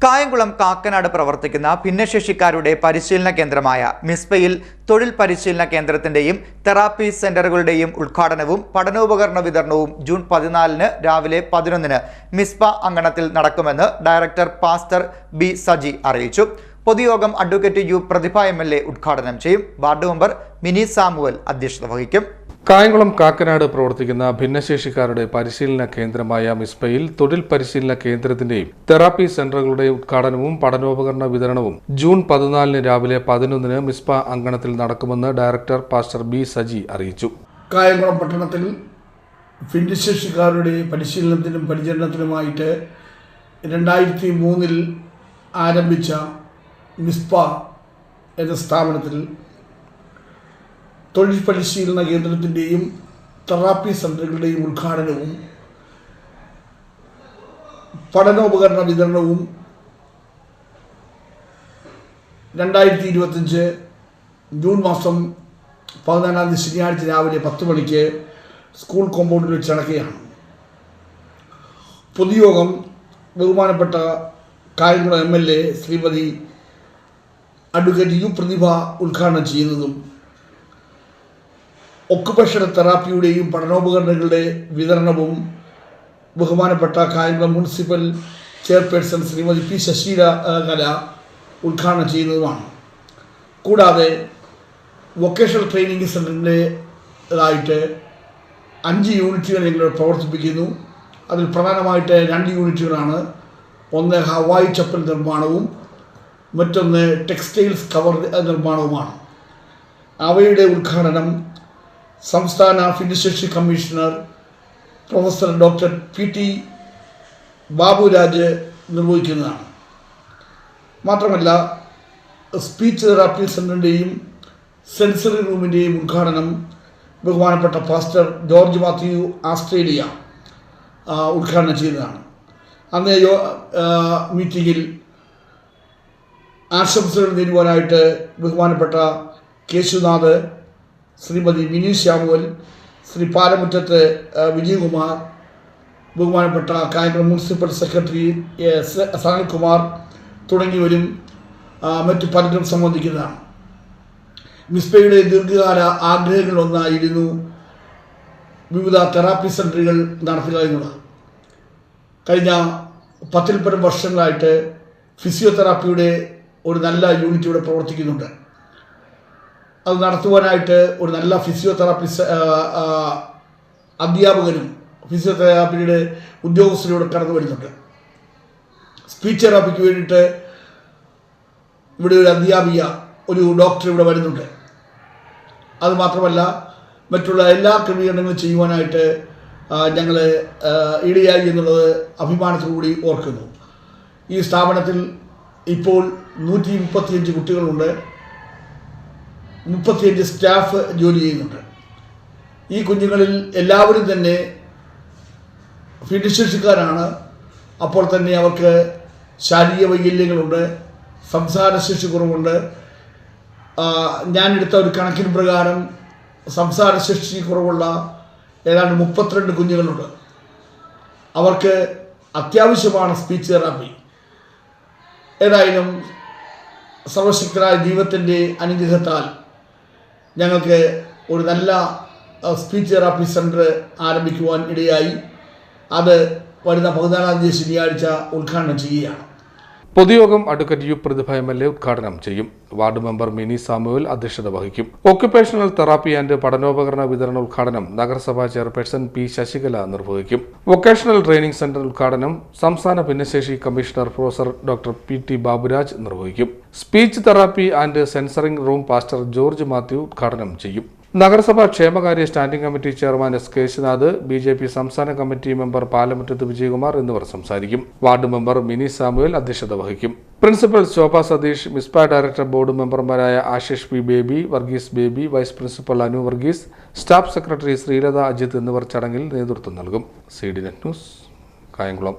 കായംകുളം കാക്കനാട് പ്രവർത്തിക്കുന്ന ഭിന്നശേഷിക്കാരുടെ പരിശീലന കേന്ദ്രമായ മിസ്പയിൽ തൊഴിൽ പരിശീലന കേന്ദ്രത്തിന്റെയും തെറാപ്പി സെന്ററുകളുടെയും ഉദ്ഘാടനവും പഠനോപകരണ വിതരണവും ജൂൺ 14-ന് രാവിലെ 11-ന് മിസ്പ അങ്കണത്തിൽ നടക്കുമെന്ന് ഡയറക്ടർ പാസ്റ്റർ ബി സജി അറിയിച്ചു. പൊതുയോഗം അഡ്വക്കേറ്റ് യു പ്രതിഭ MLA ഉദ്ഘാടനം ചെയ്യും. വാർഡ് മെമ്പർ മിനി സാമുവൽ അധ്യക്ഷത വഹിക്കും. കായംകുളം കാക്കനാട് പ്രവർത്തിക്കുന്ന ഭിന്നശേഷിക്കാരുടെ പരിശീലന കേന്ദ്രമായ മിസ്പയിൽ തൊഴിൽ പരിശീലന കേന്ദ്രത്തിന്റെയും തെറാപ്പി സെന്ററുകളുടെയും ഉദ്ഘാടനവും പഠനോപകരണ വിതരണവും ജൂൺ 14-ന് രാവിലെ 11-ന് മിസ്പ അങ്കണത്തിൽ നടക്കുമെന്ന് ഡയറക്ടർ പാസ്റ്റർ ബി സജി അറിയിച്ചു. കായംകുളം പട്ടണത്തിൽ ഭിന്നശേഷിക്കാരുടെ പരിശീലനത്തിനും പരിചരണത്തിനുമായിട്ട് 2003-ൽ ആരംഭിച്ച മിസ്പ എന്ന സ്ഥാപനത്തിൽ തൊഴിൽ പരിശീലന കേന്ദ്രത്തിൻ്റെയും തെറാപ്പി സെൻ്ററുകളുടെയും ഉദ്ഘാടനവും പഠനോപകരണ വിതരണവും 2025 ജൂൺ മാസം 14-ന് ശനിയാഴ്ച രാവിലെ 10 മണിക്ക് സ്കൂൾ കോമ്പൗണ്ടിൽ വെച്ച് നടക്കുകയാണ്. പൊതുയോഗം ബഹുമാനപ്പെട്ട Kayamkulam MLA Shrimati advocate U Prathibha ഉദ്ഘാടനം ചെയ്യുന്നതും ഒക്കുപേഷണൽ തെറാപ്പിയുടെയും പഠനോപകരണങ്ങളുടെ വിതരണവും ബഹുമാനപ്പെട്ട Kayamkulam municipal chairperson Shrimati P Sasikala ഉദ്ഘാടനം ചെയ്യുന്നതുമാണ്. കൂടാതെ വൊക്കേഷണൽ ട്രെയിനിങ് സെൻ്ററിൻ്റെതായിട്ട് 5 യൂണിറ്റുകൾ ഞങ്ങൾ പ്രവർത്തിപ്പിക്കുന്നു. അതിൽ പ്രധാനമായിട്ട് 2 യൂണിറ്റുകളാണ്. ഒന്ന് ഹവായി ചപ്പൽ നിർമ്മാണവും മറ്റൊന്ന് ടെക്സ്റ്റൈൽസ് കവർ നിർമ്മാണവുമാണ്. അവയുടെ ഉദ്ഘാടനം സംസ്ഥാന ഭിന്നശേഷി commissioner professor doctor PT Baburaj നിർവഹിക്കുന്നതാണ്. മാത്രമല്ല സ്പീച്ച് തെറാപ്പി സെൻ്ററിൻ്റെയും സെൻസറി റൂമിൻ്റെയും ഉദ്ഘാടനം ബഹുമാനപ്പെട്ട പാസ്റ്റർ ജോർജ് മാത്യു ആസ്ട്രേലിയ ഉദ്ഘാടനം ചെയ്യുന്നതാണ്. അന്ന് മീറ്റിങ്ങിൽ ആശംസകൾ നേരുവാനായിട്ട് ബഹുമാനപ്പെട്ട കേശുനാഥ്, ശ്രീമതി മിനി സാമുവൽ, ശ്രീ പാലമുറ്റത്ത് വിജയകുമാർ, ബഹുമാനപ്പെട്ട കായംകുളം മുനിസിപ്പൽ സെക്രട്ടറി സനൽകുമാർ തുടങ്ങിയവരും മറ്റു പലരും സംബന്ധിക്കുന്നതാണ്. മിസ്പയുടെ ദീർഘകാല ആഗ്രഹങ്ങളൊന്നായിരുന്നു വിവിധ തെറാപ്പി സെൻ്ററുകൾ നടത്തുക എന്നുള്ളത്. കഴിഞ്ഞ 10-ൽ-പരം വർഷങ്ങളായിട്ട് ഫിസിയോതെറാപ്പിയുടെ ഒരു നല്ല യൂണിറ്റ് ഇവിടെ പ്രവർത്തിക്കുന്നുണ്ട്. അത് നടത്തുവാനായിട്ട് ഒരു നല്ല ഫിസിയോതെറാപ്പി അധ്യാപകനും ഫിസിയോതെറാപ്പിയുടെ ഉദ്യോഗസ്ഥരോട് കടന്നു വരുന്നുണ്ട്. സ്പീച്ച് തെറാപ്പിക്ക് വേണ്ടിയിട്ട് ഇവിടെ ഒരു അധ്യാപിക, ഒരു ഡോക്ടർ ഇവിടെ വരുന്നുണ്ട്. അതുമാത്രമല്ല മറ്റുള്ള എല്ലാ ക്രമീകരണങ്ങളും ചെയ്യുവാനായിട്ട് ഞങ്ങൾ ഇടയായി എന്നുള്ളത് അഭിമാനത്തോടുകൂടി ഓർക്കുന്നു. ഈ സ്ഥാപനത്തിൽ ഇപ്പോൾ 135 കുട്ടികളുണ്ട്. 35 സ്റ്റാഫ് ജോലി ചെയ്യുന്നുണ്ട്. ഈ കുഞ്ഞുങ്ങളിൽ എല്ലാവരും തന്നെ ഭിന്നശേഷിക്കാരാണ്. അപ്പോൾ തന്നെ അവർക്ക് ശാരീരിക വൈകല്യങ്ങളുണ്ട്, സംസാരശേഷി കുറവുണ്ട്. ഞാനെടുത്ത ഒരു കണക്കിന് പ്രകാരം സംസാരശേഷി കുറവുള്ള ഏതാണ്ട് 32 കുഞ്ഞുങ്ങളുണ്ട്. അവർക്ക് അത്യാവശ്യമാണ് സ്പീച്ച് തെറാപ്പി. ഏതായാലും സർവശക്തനായ ദൈവത്തിൻ്റെ അനുഗ്രഹത്താൽ ഞങ്ങൾക്ക് ഒരു നല്ല സ്പീച്ച് തെറാപ്പി സെൻ്റർ ആരംഭിക്കുവാൻ ഇടയായി. അത് വരുന്ന 14-ാം ശനിയാഴ്ച ഉദ്ഘാടനം ചെയ്യുകയാണ്. പൊതുയോഗം അഡ്വക്കേറ്റ് യു പ്രതിഭ MLA ഉദ്ഘാടനം ചെയ്യും. വാർഡ് മെമ്പർ മിനി സാമുവൽ അധ്യക്ഷത വഹിക്കും. ഒക്യുപേഷണൽ തെറാപ്പി ആൻഡ് പഠനോപകരണ വിതരണ ഉദ്ഘാടനം നഗരസഭാ ചെയർപേഴ്സൺ പി ശശികല നിർവഹിക്കും. വൊക്കേഷണൽ ട്രെയിനിങ് സെന്റർ ഉദ്ഘാടനം സംസ്ഥാന ഭിന്നശേഷി commissioner professor doctor PT Baburaj നിർവഹിക്കും. Speech therapy and sensoring room pastor George Mathew ഉദ്ഘാടനം ചെയ്യും. നഗരസഭാ ക്ഷേമകാര്യ standing committee chairman S Keshunath, BJP സംസ്ഥാന കമ്മിറ്റി മെമ്പർ പാലമുറ്റത്ത് വിജയകുമാർ എന്നിവർ സംസാരിക്കും. വാർഡ് മെമ്പർ മിനി സാമുവൽ അധ്യക്ഷത വഹിക്കും. Principal Shobha Satheesh, Mispa director board മെമ്പർമാരായ Ashish P Baby, Varghese Baby, vice principal Anu Varghese, staff secretary Sreelatha Ajith എന്നിവർ ചടങ്ങിൽ നേതൃത്വം നൽകും. CDNet news, Kayamkulam.